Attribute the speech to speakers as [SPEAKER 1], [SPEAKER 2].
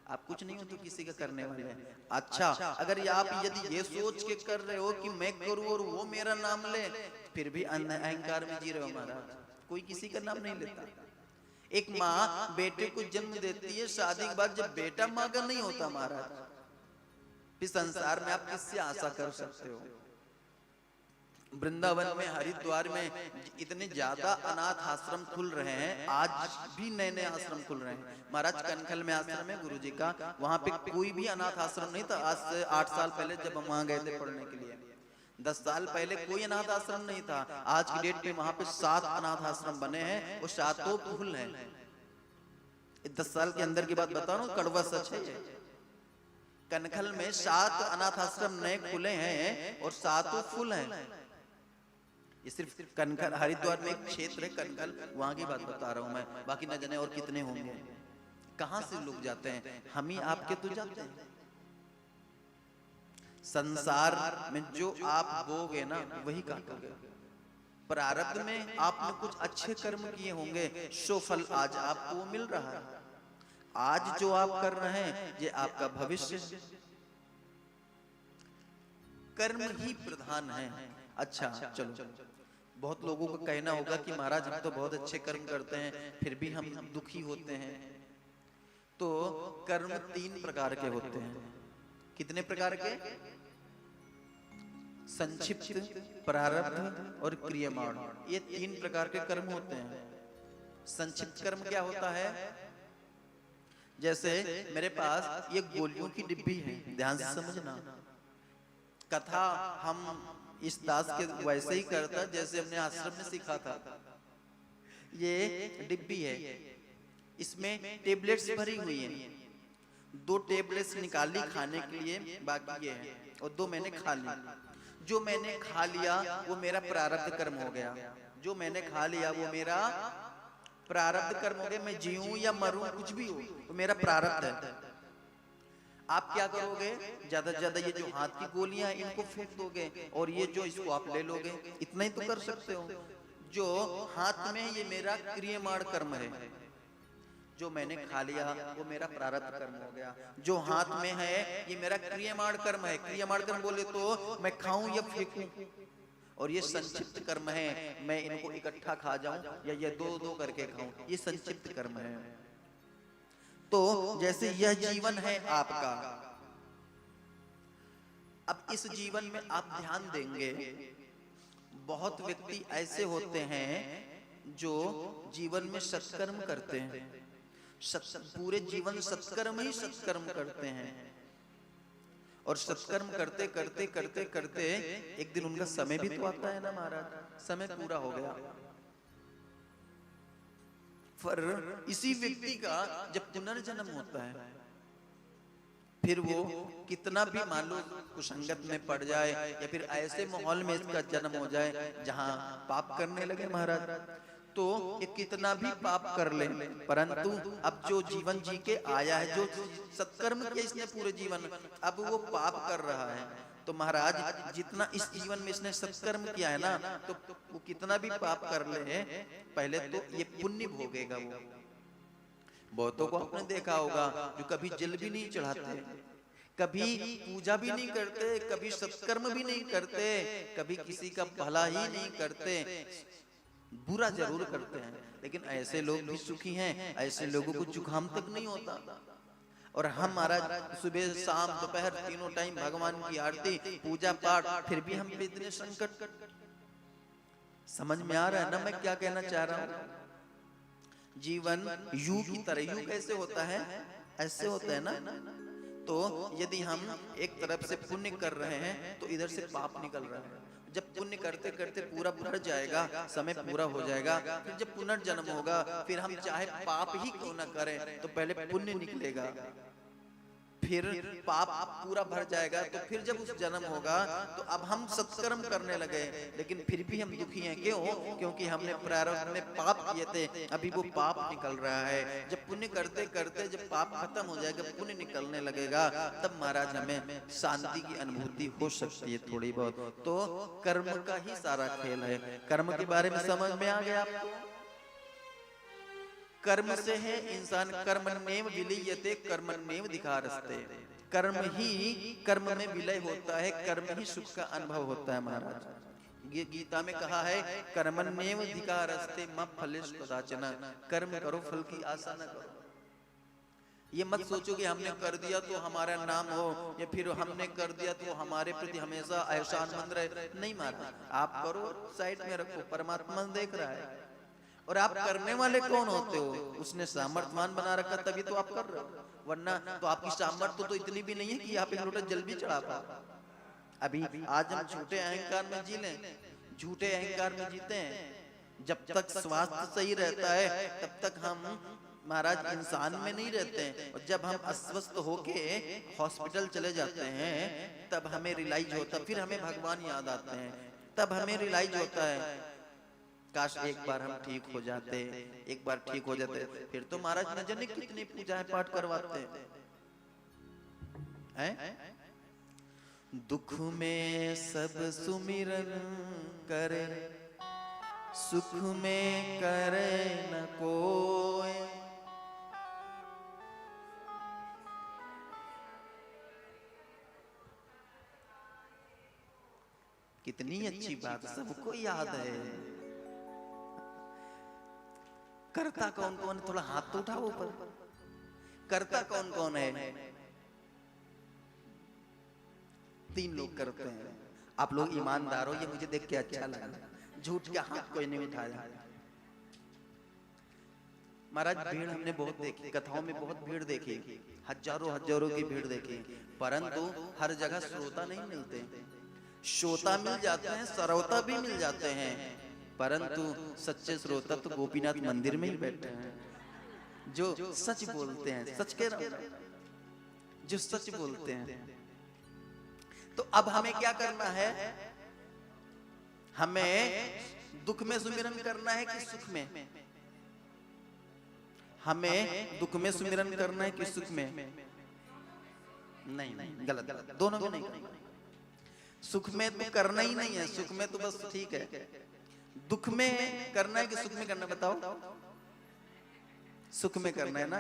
[SPEAKER 1] आप कुछ नहीं हो तो किसी का करने वाले हैं। अच्छा, अगर ये आप यदि ये सोच के कर रहे हो कि मैं करूं और वो मेरा नाम ले, फिर भी अहंकार में जी रहे हो महाराज। कोई किसी का नाम नहीं लेता। एक माँ बेटे को जन्म देती है, शादी के बाद जब बेटा माँ का नहीं होता महाराज, फिर संसार में आप किससे आशा कर सकते हो। वृंदावन में, हरिद्वार में इतने ज्यादा अनाथ आश्रम खुल रहे हैं, आज भी नए नए आश्रम खुल रहे हैं। महाराज कनखल में आश्रम है गुरु जी का, वहां पे कोई भी अनाथ आश्रम नहीं था। आज से 8 साल पहले जब हम वहां गए थे पढ़ने के लिए, 10 साल पहले कोई अनाथ आश्रम नहीं था। आज की डेट में वहां पे 7 अनाथ आश्रम बने हैं और 7 फुल हैं। 10 साल के अंदर की बात बता रहा हूँ, कड़वा सच है। कनखल में 7 अनाथ आश्रम नए खुले हैं और 7 फुल हैं। ये सिर्फ कनखल, हरिद्वार में एक क्षेत्र है कनखल, वहां की बात बता रहा हूं मैं, बाकी न जाने और कितने होंगे। कहां से लोग जाते हैं, हम ही आपके तो जाते हैं। संसार में जो आप बोगे ना वही काटोगे। प्रारब्ध में आपने कुछ अच्छे कर्म किए होंगे, सो फल आज आपको मिल रहा है। आज जो आप कर रहे हैं ये आपका भविष्य, कर्म ही प्रधान है। अच्छा चलो, बहुत लोगों का कहना होगा कि महाराज हम तो बहुत अच्छे कर्म करते हैं फिर भी हम दुखी होते हैं। तो कर्म 3 प्रकार के होते हैं। कितने प्रकार के? संक्षिप्त, प्रारब्ध और क्रियमाण, ये 3 प्रकार के कर्म होते हैं। संक्षिप्त कर्म क्या होता है? जैसे मेरे पास ये गोलियों की डिब्बी है, ध्यान से समझना। कथा हम इस दास के वैसे ही करता जैसे हमने आश्रम में सीखा था। ये डिब्बी है, इसमें टेबलेट्स भरी हुई हैं। 2 टेबलेट्स निकाली खाने के लिए, बाकी ये है, और 2 मैंने खा ली। जो मैंने खा लिया वो मेरा प्रारब्ध कर्म हो गया। जो मैंने खा लिया वो मेरा प्रारब्ध कर्म हो गया। मैं जीऊं या मरूं कुछ भी हो तो मेरा प्रारब्ध है। आप क्या करोगे, ज्यादा से ज्यादा ये जो हाथ की गोलियां हैं इनको फेंक दोगे, और ये जो इसको आप ले लोगे, इतना ही तो कर सकते हो। जो हाथ में ये मेरा क्रियमाण कर्म है, जो मैंने खा लिया वो मेरा प्रारब्ध कर्म हो गया। जो हाथ में है ये मेरा क्रियमाण कर्म है। क्रियमाण कर्म बोले तो मैं खाऊं या फेंकूं। और ये संक्षिप्त कर्म है, मैं इनको इकट्ठा खा जाऊं या ये 2-2 करके खाऊं, ये संक्षिप्त कर्म है। तो जैसे यह जीवन है आपका, अब इस जीवन में आप ध्यान देंगे, बहुत व्यक्ति ऐसे होते हैं जो जीवन में सत्कर्म करते हैं, पूरे जीवन सत्कर्म ही सत्कर्म करते हैं, और सत्कर्म करते करते करते करते एक दिन उनका समय भी तो आता है ना महाराज, समय पूरा हो गया। पर इसी व्यक्ति का जब पुनर्जन्म होता है, फिर वो कितना भी मान लो कुसंगत में पड़ जाए या फिर ऐसे माहौल में इसका जन्म हो जाए जहां पाप करने लगे महाराज, तो ये कितना भी पाप कर ले, परंतु अब जो जीवन जी के आया है, जो सत्कर्म किया इसने पूरे जीवन, अब वो पाप कर रहा है। तो महाराज जितना इस जीवन में इसने सत्कर्म किया है ना, तो वो कितना भी पाप कर ले, पहले तो ये पुण्य भोगेगा वो। बहुतों को आपने देखा होगा जो कभी जल भी नहीं चढ़ाते, कभी पूजा भी नहीं करते, कभी सत्कर्म भी नहीं करते, कभी किसी का भला ही नहीं करते, बुरा जरूर करते हैं, लेकिन ऐसे लोग भी सुखी हैं। ऐसे लोगों को जुकाम तक नहीं होता। और हम महाराज सुबह शाम दोपहर तीनों टाइम भगवान की आरती पूजा पाठ, फिर भी हम पे इतने संकट। समझ में आ रहा है ना मैं क्या कहना चाह रहा हूं? जीवन यू की तरह, यू कैसे होता है, ऐसे होता है ना। तो यदि हम एक तरफ से पुण्य कर रहे हैं तो इधर से पाप निकल रहा है। जब पुण्य करते करते पूरा भर जाएगा, समय पूरा हो जाएगा, फिर जब पुनर्जन्म होगा, फिर हम चाहे पाप ही क्यों न करें तो पहले पुण्य निकलेगा, फिर पाप पूरा भर जाएगा, तो फिर जब उस जन्म होगा तो अब हम सत्कर्म करने लगे, लेकिन फिर भी हम दुखी हैं। क्यों? क्योंकि हमने प्रारब्ध में पाप किए थे, अभी वो पाप निकल रहा है। जब पुण्य करते करते जब पाप खत्म हो जाएगा, पुण्य निकलने लगेगा, तब महाराज हमें शांति की अनुभूति हो सकती है थोड़ी बहुत। तो कर्म का ही सारा खेल है। कर्म के बारे में समझ में आ गया आपको? कर्म से है इंसान, कर्मण्येव विलीयते कर्मण्येव धिकारस्ते। कर्म ही कर्म में विलय होता है, कर्म ही सुख का अनुभव होता है महाराज। ये गीता में कहा है कर्मण्येव धिकारस्ते मा फलेषु कदाचन, कर्म करो फल की आशा न करो। ये मत सोचो कि हमने कर दिया तो हमारा नाम हो, या फिर हमने कर दिया तो हमारे प्रति हमेशा एहसान मंद रहे। नहीं मारना, आप करो, साइड में रखो, परमात्मा देख रहा है। और आप करने वाले कौन होते हो? उसने सामर्थ्यवान बना रखा, तभी तो आप कर रहे हो, वरना तो आपकी सामर्थ्य तो इतनी भी नहीं है कि आप एक लोटा जल भी चढ़ा पाओ। अभी आज हम झूठे अहंकार में जी लें, झूठे अहंकार में जीते हैं। जब तक स्वास्थ्य सही रहता है तब तक हम महाराज इंसान में नहीं रहते हैं। और जब हम अस्वस्थ होके हॉस्पिटल चले जाते हैं तब हमें रियलाइज होता, फिर हमें भगवान याद आते हैं, तब हमें रियलाइज होता है काश एक बार हम ठीक हो जाते, एक बार ठीक हो जाते। फिर तो महाराज न जाने कितने पूजाएं पाठ करवाते हैं। दुख में सब सुमिरन करे, सुख में करे न कोई। कितनी अच्छी बात, सबको याद है। करता कौन कौन? थोड़ा हाथ तो उठाओ ऊपर। करता कौन कौन है? 3 लोग करते हैं। आप लोग ईमानदार हो, ये मुझे देख के अच्छा लगा। झूठ का हाथ कोई नहीं उठाया। महाराज भीड़ हमने बहुत देखी, कथाओं में बहुत भीड़ देखी, हजारों हजारों की भीड़ देखी, परंतु हर जगह श्रोता नहीं मिलते। श्रोता मिल जाते हैं, सरवता भी मिल जाते हैं, परंतु सच्चे श्रोता तो गोपीनाथ मंदिर में ही बैठे हैं, जो सच बोलते हैं। सच कह रहा हूं, जो सच बोलते हैं। तो अब हमें क्या करना है? हमें दुख में सुमिरन करना है कि सुख में? हमें दुख में सुमिरन करना है कि सुख में? नहीं, गलत गलत, दोनों में नहीं। सुख में तो करना ही नहीं है, सुख में तो बस ठीक है। दुख में करना है कि सुख में करना? बताओ। सुख में करना है ना।